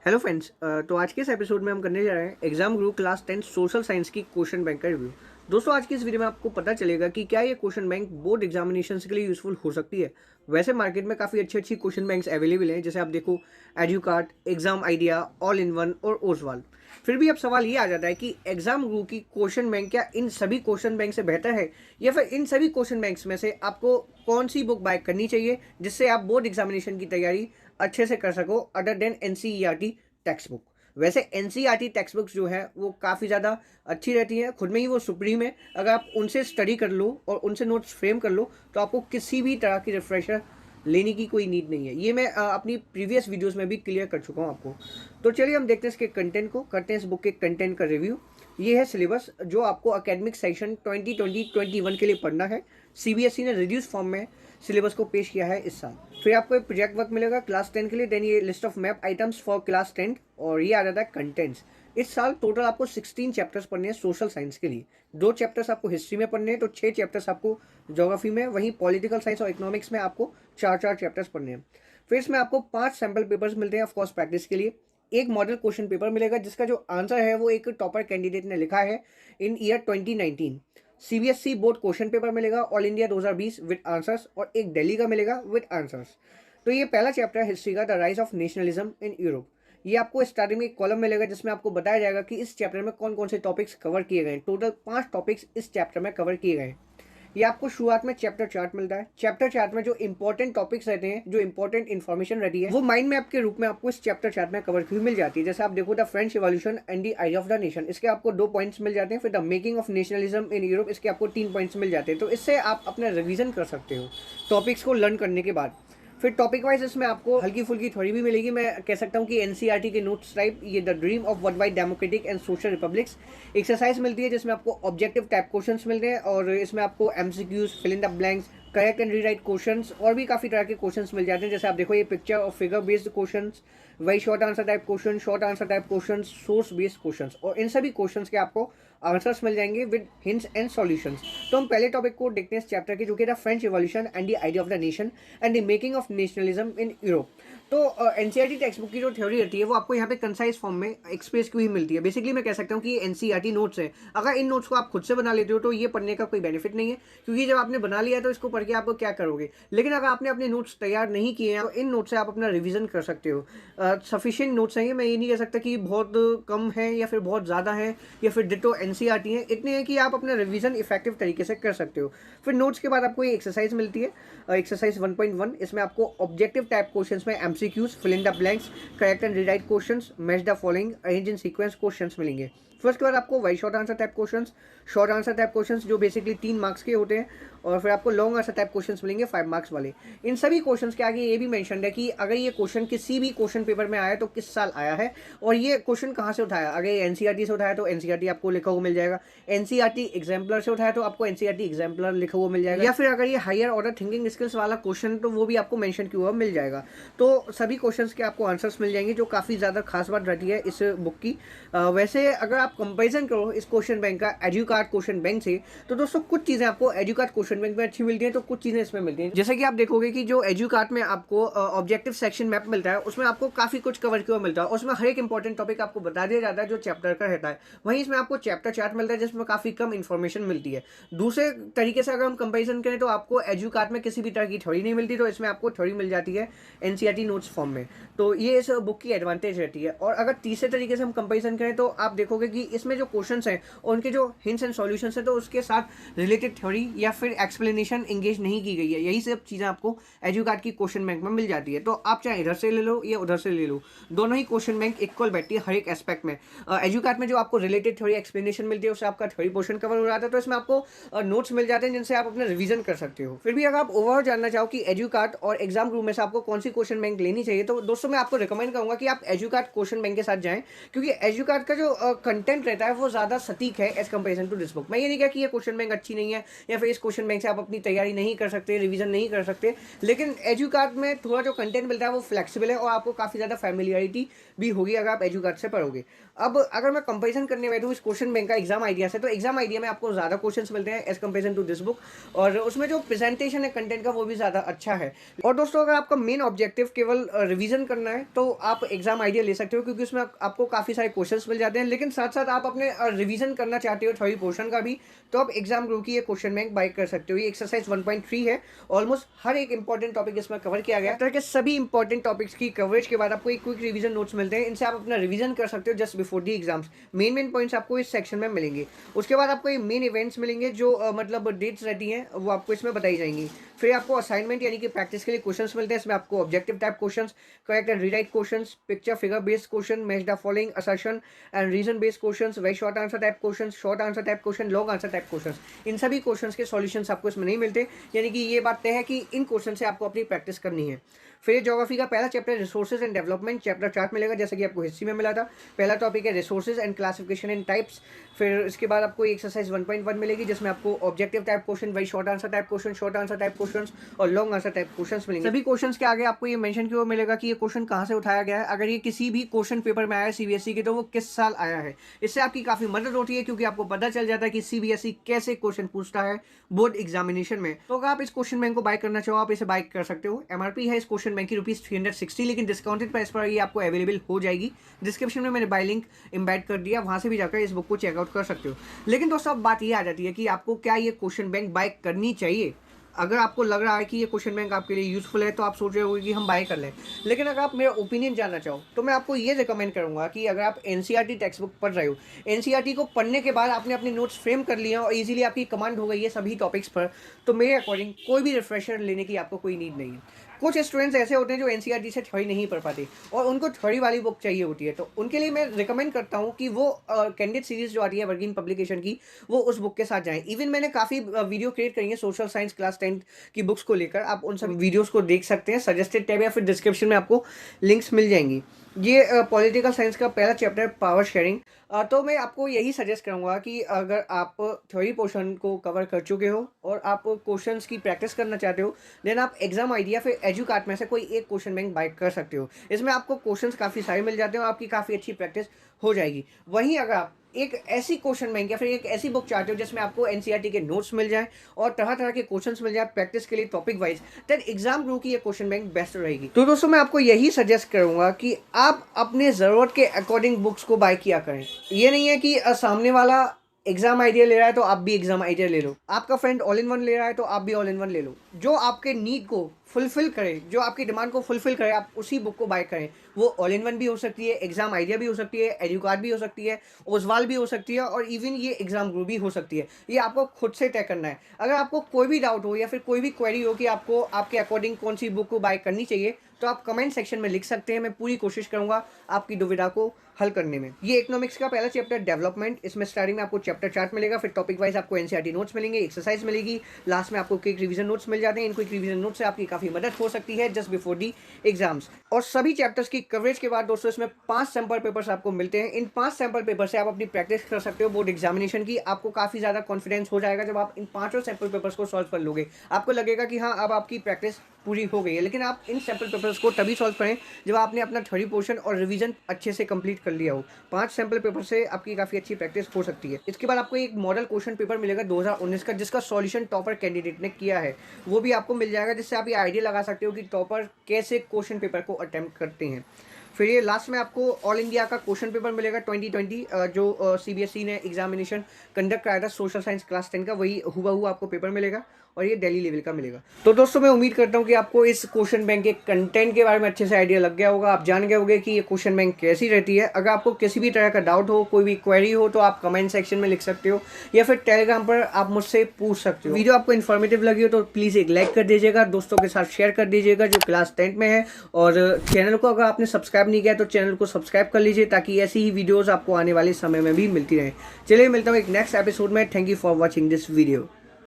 Hello friends. तो आज के इस एपिसोड में हम करने जा रहे हैं एग्जाम गुरु क्लास 10 सोशल साइंस की क्वेश्चन बैंक का रिव्यू। दोस्तों, आज की इस वीडियो में आपको पता चलेगा कि क्या ये क्वेश्चन बैंक बोर्ड एग्जामिनेशन के लिए यूजफुल हो सकती है। वैसे मार्केट में काफ़ी अच्छी अच्छी क्वेश्चन बैंक्स अवेलेबल हैं, जैसे आप देखो Educart, exam idea, all in one और ओसवाल। फिर भी अब सवाल ये आ जाता है कि एग्जाम गुरु की क्वेश्चन बैंक क्या इन सभी क्वेश्चन बैंक से बेहतर है, या फिर इन सभी क्वेश्चन बैंक्स में से आपको कौन सी बुक बाय करनी चाहिए जिससे आप बोर्ड एग्जामिनेशन की तैयारी अच्छे से कर सको other than NCERT text book. वैसे एनसीईआरटी टेक्स्ट बुक्स जो है वो काफ़ी ज़्यादा अच्छी रहती हैं, खुद में ही वो सुप्रीम है। अगर आप उनसे स्टडी कर लो और उनसे नोट्स फ्रेम कर लो तो आपको किसी भी तरह की रिफ्रेशर लेने की कोई नीड नहीं है। ये मैं अपनी प्रीवियस वीडियोस में भी क्लियर कर चुका हूँ आपको। तो चलिए हम देखते हैं इसके कंटेंट को, करते हैं इस बुक के कंटेंट का रिव्यू। ये है सिलेबस जो आपको अकेडमिक सेशन 2020-21 के लिए पढ़ना है। सीबीएसई ने रिड्यूस फॉर्म में सिलेबस को पेश किया है इस साल। फिर आपको एक प्रोजेक्ट वर्क मिलेगा क्लास 10 के लिए, देन ये list of map items for class 10 और ये आ जाता है कंटेंट्स। इस साल टोटल आपको 16 चैप्टर्स पढ़ने हैं सोशल साइंस के लिए। 2 चैप्टर्स आपको हिस्ट्री में पढ़ने हैं, तो 6 चैप्टर्स आपको ज्योग्राफी में, वहीं पॉलिटिकल साइंस और इकोनॉमिक्स में आपको 4 चैप्टर्स पढ़ने हैं। फिर इसमें आपको 5 सैम्पल पेपर्स मिलते हैं ऑफकोर्स प्रैक्टिस के लिए। एक मॉडल क्वेश्चन पेपर मिलेगा जिसका जो आंसर है वो एक टॉपर कैंडिडेट ने लिखा है in year 2019। CBSE board question paper मिलेगा ऑल इंडिया 2020 विद आंसर्स, और एक दिल्ली का मिलेगा विद आंसर्स। तो ये पहला चैप्टर है हिस्ट्री का, the rise of nationalism in Europe. ये आपको स्टार्टिंग में एक कॉलम मिलेगा जिसमें आपको बताया जाएगा कि इस चैप्टर में कौन कौन से टॉपिक्स कवर किए गए हैं। टोटल 5 टॉपिक्स इस चैप्टर में कवर किए गए हैं। ये आपको शुरुआत में चैप्टर चार्ट मिलता है। चैप्टर चार्ट में जो इंपॉर्टेंट टॉपिक्स रहते हैं, जो इंपॉर्टेंट इन्फॉर्मेशन रहती है, वो माइंड मैप के रूप में आपको इस चैप्टर चार्ट में कवर की हुई मिल जाती है। जैसे आप देखो the French revolution and the idea of the nation, इसके आपको 2 पॉइंट्स मिल जाते हैं। फिर the making of nationalism in Europe, इसके आपको 3 पॉइंट्स मिल जाते हैं। तो इससे आप अपना रिवीजन कर सकते हो टॉपिक्स को लर्न करने के बाद। फिर टॉपिक वाइज इसमें आपको हल्की फुल्की थोड़ी भी मिलेगी। मैं कह सकता हूँ कि एनसीईआरटी के नोट्स टाइप, ये the dream of world wide democratic and social republics exercise मिलती है जिसमें आपको ऑब्जेक्टिव टाइप क्वेश्चंस मिलते हैं, और इसमें आपको MCQs, fill in the blanks, correct and rewrite questions और भी काफ़ी तरह के क्वेश्चंस मिल जाते हैं। जैसे आप देखो ये पिक्चर और फिगर बेस्ड क्वेश्चंस, वही short answer type question, short answer type question, source based questions, और इन सभी क्वेश्चंस के आपको आंसर्स मिल जाएंगे विद हिंट्स एंड सॉल्यूशंस। तो हम पहले टॉपिक को देखते हैं इस चैप्टर के, जो कि था French revolution and the idea of the nation and the making of nationalism in Europe. तो एनसीईआरटी टेक्स्ट बुक की जो थ्योरी रहती है वो आपको यहाँ पे कंसाइज फॉर्म में एक्सप्रेस की हुई मिलती है। बेसिकली मैं कह सकता हूँ कि ये एनसीईआरटी नोट्स है। अगर इन नोट्स को आप खुद से बना लेते हो तो ये पढ़ने का कोई बेनिफिट नहीं है, क्योंकि जब आपने बना लिया तो इसको पढ़ के आप क्या करोगे। लेकिन अगर आपने अपने नोट्स तैयार नहीं किए हैं तो इन नोट्स से आप अपना रिविजन कर सकते हो। सफिशिएंट नोट्स हैं ये, मैं ये नहीं कह सकता कि बहुत कम है या फिर बहुत ज़्यादा है या फिर डिटो एनसीईआरटी है। इतने हैं कि आप अपना रिवीजन इफेक्टिव तरीके से कर सकते हो। फिर नोट्स के बाद आपको ये एक्सरसाइज मिलती है, एक्सरसाइज 1.1। इसमें आपको ऑब्जेक्टिव टाइप क्वेश्चंस में MCQs, fill in the blanks, correct and rewrite questions, match the following, arrange in sequence questions मिलेंगे। फिर उसके बाद आपको वही short answer type questions, short answer type questions जो बेसिकली 3 मार्क्स के होते हैं, और फिर आपको लॉन्ग आंसर टाइप क्वेश्चंस मिलेंगे 5 मार्क्स वाले। इन सभी क्वेश्चंस के आगे ये भी मेंशन है कि अगर ये क्वेश्चन किसी भी क्वेश्चन पेपर में आया तो किस साल आया है, और ये क्वेश्चन कहाँ से उठाया। अगर ये एनसीईआरटी से उठाया तो एनसीईआरटी आपको लिखा हुआ मिल जाएगा, एनसीईआरटी एग्जाम्पलर से उठाया तो आपको एनसीईआरटी एग्जाम्पलर लिखा हुआ मिल जाएगा, या फिर अगर ये हायर ऑर्डर थिंकिंग स्किल्स वाला क्वेश्चन तो वो भी आपको मेंशन किया हुआ मिल जाएगा। तो सभी क्वेश्चंस के आपको आंसर्स मिल जाएंगे, जो काफ़ी ज़्यादा खास बात रहती है इस बुक की। वैसे अगर आप कंपेरिजन करो इस क्वेश्चन बैंक का एड्यूकार्ट क्वेश्चन बैंक से, तो दोस्तों कुछ चीज़ें आपको एड्यूकार्ट क्वेश्चन बैंक में अच्छी मिलती हैं, तो कुछ चीज़ें इसमें मिलती हैं। जैसे कि आप देखोगे कि जो एड्यूकार्ट में आपको ऑब्जेक्टिव सेक्शन मैप मिलता है उसमें आपको काफ़ी कुछ कवर किया मिलता है, उसमें हर एक इंपॉर्टेंट टॉपिक आपको बता दिया जाता है जो चैप्टर का रहता है। वहीं इसमें आपको चैप्टर चार्ट मिलता है जिसमें काफ़ी कम इन्फॉर्मेशन मिलती है। दूसरे तरीके से अगर हम कंपेरिजन करें तो आपको एड्यूकार्ट में किसी भी तरह की थ्योरी नहीं मिलती, तो इसमें आपको थ्योरी मिल जाती है एनसीईआरटी नोट्स फॉर्म में। तो ये इस बुक की एडवांटेज रहती है। और अगर तीसरे तरीके से हम कंपेरिजन करें तो आप देखोगे कि इसमें जो क्वेश्चंस हैं और उनके जो हिंट्स एंड सॉल्यूशंस हैं तो उसके साथ रिलेटेड थ्योरी या फिर एक्सप्लेनेशन इंगेज नहीं की गई है। यही सब चीज़ें आपको एजुकार्ट की क्वेश्चन बैंक में मिल जाती है। तो आप चाहे इधर से ले लो या उधर से ले लो, दोनों ही क्वेश्चन बैंक इक्वल बैठती है हर एक एस्पेक्ट में। एजुकार्ट में जो आपको रिलेटेड थ्योरी एक्सप्लेनेशन मिलती है उससे आपका थ्योरी पोर्शन कवर हो जाता है, तो इसमें आपको नोट्स मिल जाते हैं जिनसे आप अपना रिवीजन कर सकते हो। फिर भी अगर आप ओवरऑल जानना चाहो कि एजुकार्ट और एग्जाम ग्रुप में से आपको कौन सी क्वेश्चन बैंक लेनी चाहिए, तो दोस्तों मैं आपको रिकमेंड करूंगा कि आप एजुकार्ट क्वेश्चन बैंक के साथ जाएं, क्योंकि एजुकार्ट का जो कंटेंट रहता है वो ज़्यादा सटीक है as comparison to this book. मैं ये नहीं कहा कि ये क्वेश्चन बैंक अच्छी नहीं है या फिर इस क्वेश्चन बैंक बैंक से आप अपनी तैयारी नहीं कर सकते, रिवीजन नहीं कर सकते, लेकिन एजुकार्ट में थोड़ा जो कंटेंट मिलता है वो फ्लेक्सिबल है और आपको काफ़ी ज़्यादा फैमिलियरिटी भी होगी अगर आप एजुकार्ट से पढ़ोगे। अब अगर मैं कंपेरिजन करने बैठूँ इस क्वेश्चन बैंक का एग्जाम आइडिया से, तो एग्जाम आइडिया में आपको ज़्यादा क्वेश्चंस मिलते हैं as comparison to this book, और उसमें जो प्रेजेंटेशन है कंटेंट का वो भी ज़्यादा अच्छा है। और दोस्तों अगर आपका मेन ऑब्जेक्टिव केवल रिवीजन करना है तो आप एग्जाम आइडिया ले सकते हो, क्योंकि उसमें आपको काफ़ी सारे क्वेश्चंस मिल जाते हैं, लेकिन साथ साथ आप अपने रिवीजन करना चाहते हो थ्योरी पोर्शन का भी, तो आप एग्जाम ग्रुप की ये क्वेश्चन बैंक बाय कर सकते हो। ये एक्सरसाइज 1.3 है, ऑलमोस्ट हर एक इंपॉर्टेंट टॉपिक इसमें कवर किया गया है। तरह के सभी इंपॉर्टेंट टॉपिक्स की कवरेज के बाद आपको एक क्विक रिवीजन नोट्स मिलते हैं, इनसे आप अपना रिवीजन कर सकते हो just before the exams. Main points आपको इस सेक्शन में मिलेंगे। उसके बाद आपको ये मेन इवेंट्स मिलेंगे जो मतलब डेट्स रहती हैं वो आपको इसमें बताई जाएंगी। फिर आपको असाइनमेंट यानी कि प्रैक्टिस के लिए क्वेश्चंस मिलते हैं, इसमें आपको objective type questions, correct and rewrite questions, picture figure based question, match the following assertion and reason based questions, very short answer type question, short answer type question, long answer type questions. इन सभी questions के solutions आपको इसमें नहीं मिलते, यानी कि ये बात तय है कि इन क्वेश्चन से आपको अपनी प्रैक्टिस करनी है। फिर ज्योग्राफी का पहला chapter resources and development, chapter 4 मिलेगा जैसे कि आपको हिस्ट्री में मिला था। पहला टॉपिक है resources and classification in types. फिर इसके बाद आपको एक्सरसाइज 1.1 मिलेगी जिसमें आपको objective type question, very short answer type question, short answer type question और लॉन्ग आंसर टाइप क्वेश्चन मिलेंगे। सभी क्वेश्चन के आगे आपको ये मेंशन क्यों मिलेगा कि ये क्वेश्चन कहाँ से उठाया गया है, अगर ये किसी भी क्वेश्चन पेपर में आया है सीबीएसई के तो वो किस साल आया है। इससे आपकी काफी मदद होती है क्योंकि आपको पता चल जाता है कि सीबीएसई कैसे क्वेश्चन पूछता है बोर्ड एग्जामिनेशन में। तो अगर आप इस क्वेश्चन बैंक को बाय करना चाहो आप इसे बाय कर सकते हो। एमआरपी है इस क्वेश्चन बैंक की ₹360, लेकिन डिस्काउंटेड प्राइस पर ये आपको अवेलेबल हो जाएगी। डिस्क्रिप्शन में मैंने बाय लिंक एम्बेड कर दिया, वहां से भी जाकर इस बुक को चेकआउट कर सकते हो। लेकिन दोस्तों अब बात ये आ जाती है कि आपको क्या ये क्वेश्चन बैंक बाय करनी चाहिए। अगर आपको लग रहा है कि ये क्वेश्चन बैंक आपके लिए यूजफुल है तो आप सोच रहे होंगे कि हम बाय कर लें, लेकिन अगर आप मेरा ओपिनियन जानना चाहो तो मैं आपको ये रिकमेंड करूंगा कि अगर आप एनसीईआरटी टेक्स्ट बुक पढ़ रहे हो, एनसीईआरटी को पढ़ने के बाद आपने अपने नोट्स फ्रेम कर लिया और इजीली आपकी कमांड हो गई है सभी टॉपिक्स पर, तो मेरे अकॉर्डिंग कोई भी रिफ्रेशर लेने की आपको कोई नीड नहीं है। कुछ स्टूडेंट्स ऐसे होते हैं जो एनसीईआरटी से थ्योरी नहीं पढ़ पाते और उनको थ्योरी वाली बुक चाहिए होती है, तो उनके लिए मैं रिकमेंड करता हूँ कि वो कैंडिडेट सीरीज जो आती है वर्किंग पब्लिकेशन की वो उस बुक के साथ जाएं। इवन मैंने काफ़ी वीडियो क्रिएट करी है सोशल साइंस क्लास 10 की बुक्स को लेकर, आप उन सब वीडियोस को देख सकते हैं। सजेस्टेड टैब या फिर डिस्क्रिप्शन में आपको लिंक्स मिल जाएंगी। ये पॉलिटिकल साइंस का पहला चैप्टर पावर शेयरिंग, तो मैं आपको यही सजेस्ट करूंगा कि अगर आप थ्योरी पोर्शन को कवर कर चुके हो और आप क्वेश्चंस की प्रैक्टिस करना चाहते हो, देन आप एग्जाम आइडिया फिर एजुकार्ट में से कोई एक क्वेश्चन बैंक बाय कर सकते हो। इसमें आपको क्वेश्चंस काफ़ी सारे मिल जाते हैं और आपकी काफ़ी अच्छी प्रैक्टिस हो जाएगी। वहीं अगर आप एक ऐसी क्वेश्चन बैंक या फिर एक ऐसी बुक चाहते हो जिसमें आपको एनसीईआरटी के नोट्स मिल जाए और तरह तरह के क्वेश्चंस मिल जाए प्रैक्टिस के लिए topic wise, then exam group की ये क्वेश्चन बैंक बेस्ट रहेगी। तो दोस्तों मैं आपको यही सजेस्ट करूंगा कि आप अपने ज़रूरत के अकॉर्डिंग बुक्स को बाय किया करें। ये नहीं है कि सामने वाला एग्जाम आइडिया ले रहा है तो आप भी एग्जाम आइडिया ले लो, आपका फ्रेंड ऑल इन वन ले रहा है तो आप भी ऑल इन वन ले लो। जो आपके नीड को फुलफिल करे, जो आपकी डिमांड को फुलफिल करे, आप उसी बुक को बाय करें। वो ऑल इन वन भी हो सकती है, एग्जाम आइडिया भी हो सकती है, एजुकार्ट भी हो सकती है, ओजवाल भी हो सकती है और इवन ये एग्जाम ग्रुप भी हो सकती है। ये आपको खुद से तय करना है। अगर आपको कोई भी डाउट हो या फिर कोई भी क्वेरी हो कि आपको आपके अकॉर्डिंग कौन सी बुक को बाय करनी चाहिए, तो आप कमेंट सेक्शन में लिख सकते हैं। मैं पूरी कोशिश करूंगा आपकी दुविधा को हल करने में। ये इकोनॉमिक्स का पहला चैप्टर डेवलपमेंट, इसमें स्टार्टिंग में आपको चैप्टर चार्ट मिलेगा, फिर टॉपिक वाइज आपको एनसीईआरटी नोट्स मिलेंगे, एक्सरसाइज मिलेगी, लास्ट में आपको क्विक रिवीजन नोट्स मिल जाते हैं। इन क्विक रिवीजन नोट्स से आपकी काफी मदद हो सकती है जस्ट बिफोर दी एग्जाम्स। और सभी चैप्टर्स की कवरेज के बाद दोस्तों इसमें 5 सैंपल पेपर्स आपको मिलते हैं। इन 5 सैंपल पेपर से आप अपनी प्रैक्टिस कर सकते हो बोर्ड एग्जामिनेशन की। आपको काफी ज्यादा कॉन्फिडेंस हो जाएगा जब आप इन 5 सैंपल पेपर्स को सॉल्व कर लोगे। आपको लगेगा कि हाँ अब आपकी प्रैक्टिस पूरी हो गई है। लेकिन आप इन सैंपल पेपर्स को तभी सॉल्व करें जब आपने अपना थ्योरी पोर्शन और रिवीजन अच्छे से कंप्लीट कर लिया हो। 5 सैंपल पेपर से आपकी काफ़ी अच्छी प्रैक्टिस हो सकती है। इसके बाद आपको एक मॉडल क्वेश्चन पेपर मिलेगा 2019 का, जिसका सॉल्यूशन टॉपर कैंडिडेट ने किया है, वो भी आपको मिल जाएगा, जिससे आप ये आइडिया लगा सकते हो कि टॉपर कैसे क्वेश्चन पेपर को अटेम्प्ट करते हैं। फिर ये लास्ट में आपको ऑल इंडिया का क्वेश्चन पेपर मिलेगा 2020, जो सीबीएसई ने एग्जामिनेशन कंडक्ट कराया था सोशल साइंस क्लास 10 का, वही हुबहू आपको पेपर मिलेगा और ये दिल्ली लेवल का मिलेगा। तो दोस्तों मैं उम्मीद करता हूँ कि आपको इस क्वेश्चन बैंक के कंटेंट के बारे में अच्छे से आइडिया लग गया होगा। आप जान गए होंगे कि ये क्वेश्चन बैंक कैसी रहती है। अगर आपको किसी भी तरह का डाउट हो, कोई भी क्वेरी हो, तो आप कमेंट सेक्शन में लिख सकते हो या फिर टेलीग्राम पर आप मुझसे पूछ सकते हो। वीडियो आपको इन्फॉर्मेटिव लगी हो तो प्लीज़ एक लाइक कर दीजिएगा, दोस्तों के साथ शेयर कर दीजिएगा जो क्लास 10 में है, और चैनल को अगर आपने सब्सक्राइब नहीं किया तो चैनल को सब्सक्राइब कर लीजिए ताकि ऐसी ही वीडियोज़ आपको आने वाले समय में भी मिलती रहे। चलिए मिलता हूँ एक नेक्स्ट एपिसोड में। Thank you for watching this video.